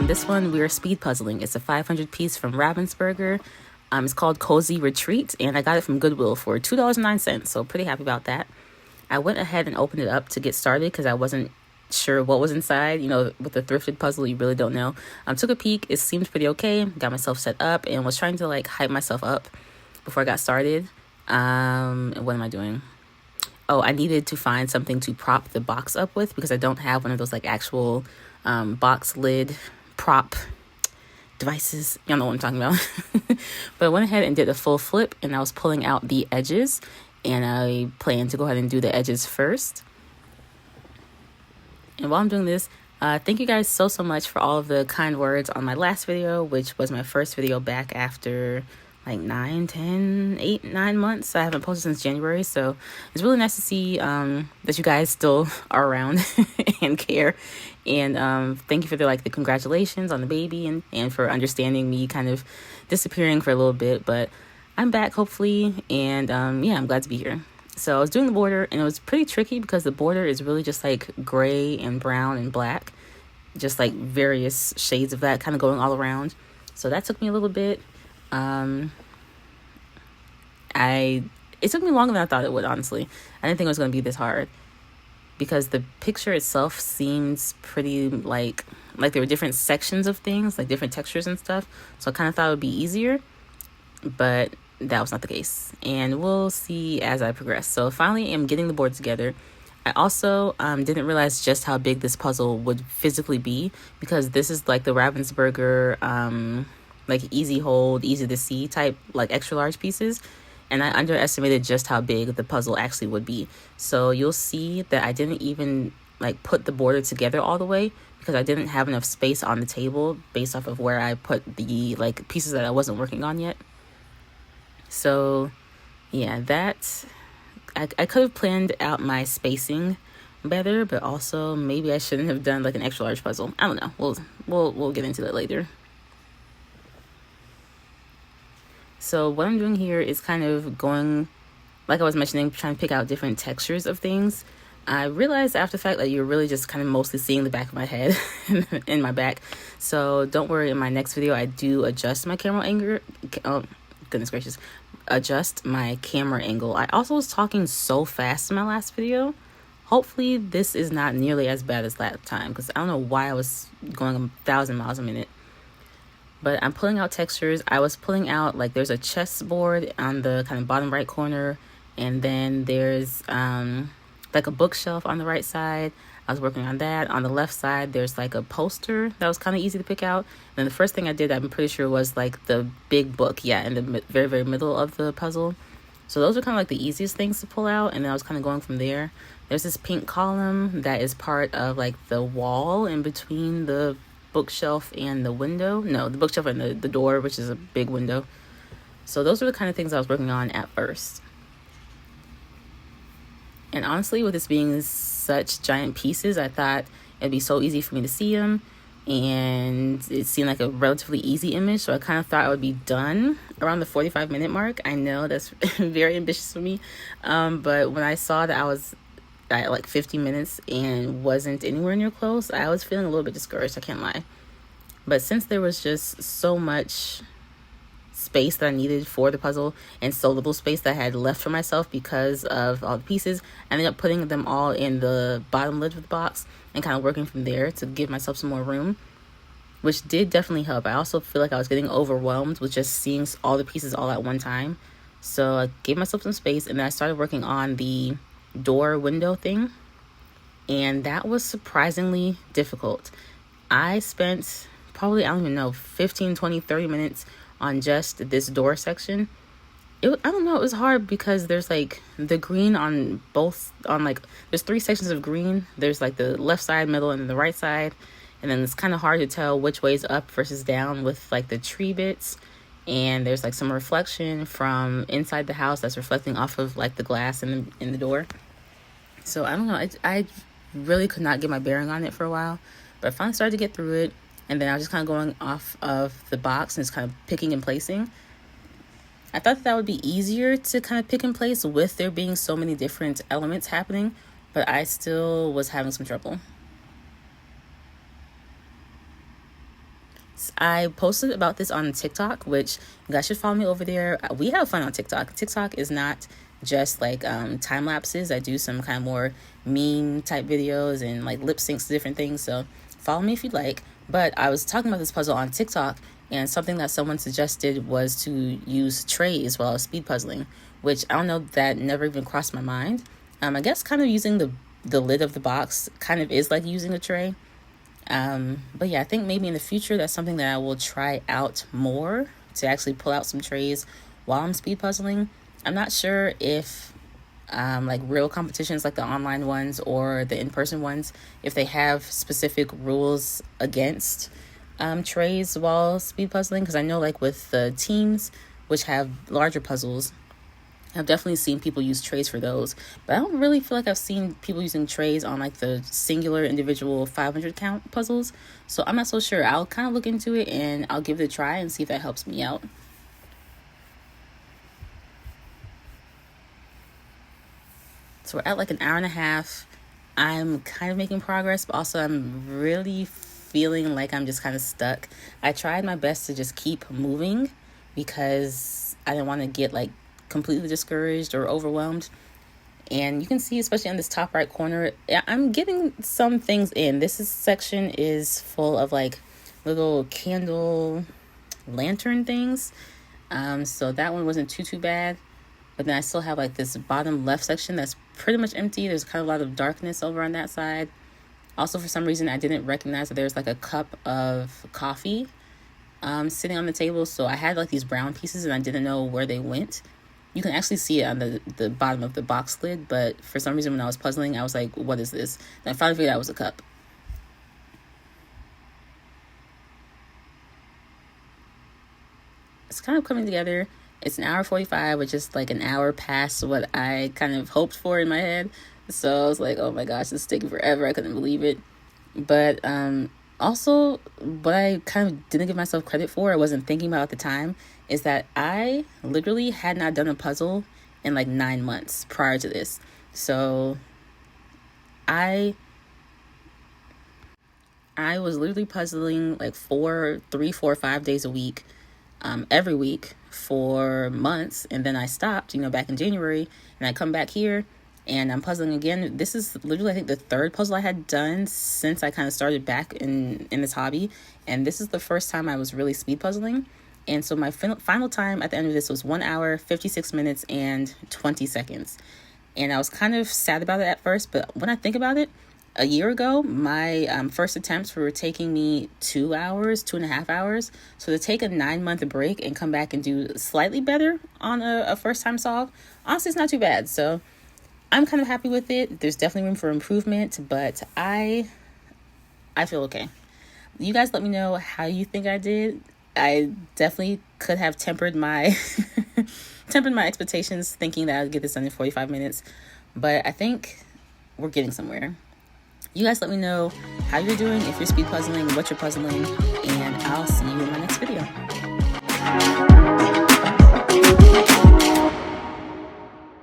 this one we are speed puzzling. It's a 500 piece from Ravensburger. It's called Cozy Retreat, and I got it from Goodwill for $2.09, so pretty happy about that. I went ahead and opened it up to get started because I wasn't sure what was inside. You know, with the thrifted puzzle, you really don't know. Took a peek. It seemed pretty okay. Got myself set up and was trying to like hype myself up before I got started. What am I doing? Oh, I needed to find something to prop the box up with because I don't have one of those like actual box lid prop devices. Y'all know what I'm talking about. But I went ahead and did a full flip, and I was pulling out the edges, and I plan to go ahead and do the edges first. And while I'm doing this, thank you guys so much for all of the kind words on my last video, which was my first video back after like 9 months. I haven't posted since January, so it's really nice to see that you guys still are around and care. And thank you for the congratulations on the baby and for understanding me kind of disappearing for a little bit. But I'm back, hopefully, and yeah, I'm glad to be here. So I was doing the border, and it was pretty tricky because the border is really just like gray and brown and black, just like various shades of that kind of going all around. So that took me a little bit. It took me longer than I thought it would, honestly. I didn't think it was going to be this hard because the picture itself seems pretty like there were different sections of things, like different textures and stuff. So I kind of thought it would be easier, but that was not the case. And we'll see as I progress. So finally I'm getting the board together. I also didn't realize just how big this puzzle would physically be because this is like the Ravensburger like easy hold, easy to see type like extra large pieces. And I underestimated just how big the puzzle actually would be. So you'll see that I didn't even like put the border together all the way because I didn't have enough space on the table based off of where I put the like pieces that I wasn't working on yet. So yeah, I could have planned out my spacing better, but also maybe I shouldn't have done like an extra large puzzle. I don't know. We'll get into that later. So what I'm doing here is kind of going, like I was mentioning, trying to pick out different textures of things. I realized after the fact that you're really just kind of mostly seeing the back of my head and my back. So don't worry, in my next video, I do adjust my camera angle. Oh, goodness gracious. Adjust my camera angle. I also was talking so fast in my last video. Hopefully this is not nearly as bad as last time because I don't know why I was going 1,000 miles a minute. But I'm pulling out textures. I was pulling out, like, there's a chessboard on the kind of bottom right corner. And then there's, like, a bookshelf on the right side. I was working on that. On the left side, there's, like, a poster that was kind of easy to pick out. And then the first thing I did, I'm pretty sure, was, like, the big book. Yeah, in the very, very middle of the puzzle. So those are kind of, like, the easiest things to pull out. And then I was kind of going from there. There's this pink column that is part of, like, the wall in between the bookshelf and the window. No, the bookshelf and the door, which is a big window. So those are the kind of things I was working on at first. And honestly, with this being such giant pieces, I thought it'd be so easy for me to see them. And it seemed like a relatively easy image. So I kind of thought I would be done around the 45-minute mark. I know that's very ambitious for me. But when I saw that I was at like 50 minutes and wasn't anywhere near close, I was feeling a little bit discouraged, I can't lie. But since there was just so much space that I needed for the puzzle and so little space that I had left for myself because of all the pieces, I ended up putting them all in the bottom lid of the box and kind of working from there to give myself some more room, which did definitely help. I also feel like I was getting overwhelmed with just seeing all the pieces all at one time. So I gave myself some space, and then I started working on the door window thing, and that was surprisingly difficult. I spent probably, I don't even know, 15, 20, 30 minutes on just this door section. I don't know, it was hard because there's like the green on both, on like, there's 3 sections of green. There's like the left side, middle, and then the right side. And then it's kind of hard to tell which way is up versus down with like the tree bits. And there's like some reflection from inside the house that's reflecting off of like the glass in the door. So I don't know, I really could not get my bearing on it for a while, but I finally started to get through it. And then I was just kind of going off of the box and just kind of picking and placing. I thought that would be easier to kind of pick and place with there being so many different elements happening, but I still was having some trouble. I posted about this on TikTok, which you guys should follow me over there. We have fun on TikTok. TikTok is not just like time lapses. I do some kind of more meme type videos and like lip syncs to different things. So follow me if you'd like. But I was talking about this puzzle on TikTok, and something that someone suggested was to use trays while speed puzzling, which I don't know, that never even crossed my mind. I guess kind of using the lid of the box kind of is like using a tray. But yeah, I think maybe in the future that's something that I will try out more, to actually pull out some trays while I'm speed puzzling. I'm not sure if like real competitions like the online ones or the in-person ones, if they have specific rules against trays while speed puzzling, because I know like with the teams which have larger puzzles, I've definitely seen people use trays for those, but I don't really feel like I've seen people using trays on like the singular individual 500 count puzzles. So I'm not so sure. I'll kind of look into it and I'll give it a try and see if that helps me out. So we're at like an hour and a half. I'm kind of making progress, but also I'm really feeling like I'm just kind of stuck. I tried my best to just keep moving because I didn't want to get like completely discouraged or overwhelmed. And you can see, especially on this top right corner, I'm getting some things in. Section is full of like little candle lantern things. So that one wasn't too bad. But then I still have like this bottom left section that's pretty much empty. There's kind of a lot of darkness over on that side. Also, for some reason, I didn't recognize that there's like a cup of coffee sitting on the table. So I had like these brown pieces and I didn't know where they went. You can actually see it on the bottom of the box lid, but for some reason when I was puzzling, I was like, what is this? And I finally figured out it was a cup. It's kind of coming together. It's an hour 45, which is like an hour past what I kind of hoped for in my head. So I was like, oh my gosh, this is taking forever. I couldn't believe it. But also, what I kind of didn't give myself credit for, I wasn't thinking about at the time, is that I literally had not done a puzzle in like 9 months prior to this. So I was literally puzzling like 3, 4, 5 days a week, every week for months. And then I stopped, back in January, and I come back here and I'm puzzling again. This is literally, I think, the third puzzle I had done since I kind of started back in this hobby. And this is the first time I was really speed puzzling. And so my final time at the end of this was 1 hour, 56 minutes, and 20 seconds. And I was kind of sad about it at first, but when I think about it, a year ago, my first attempts were taking me 2 hours, 2.5 hours. So to take a 9-month break and come back and do slightly better on a first-time solve, honestly, it's not too bad. So I'm kind of happy with it. There's definitely room for improvement, but I feel okay. You guys let me know how you think I did. I definitely could have tempered my expectations, thinking that I'd get this done in 45 minutes, but I think we're getting somewhere. You guys let me know how you're doing, if you're speed puzzling, what you're puzzling, and I'll see you in my next video.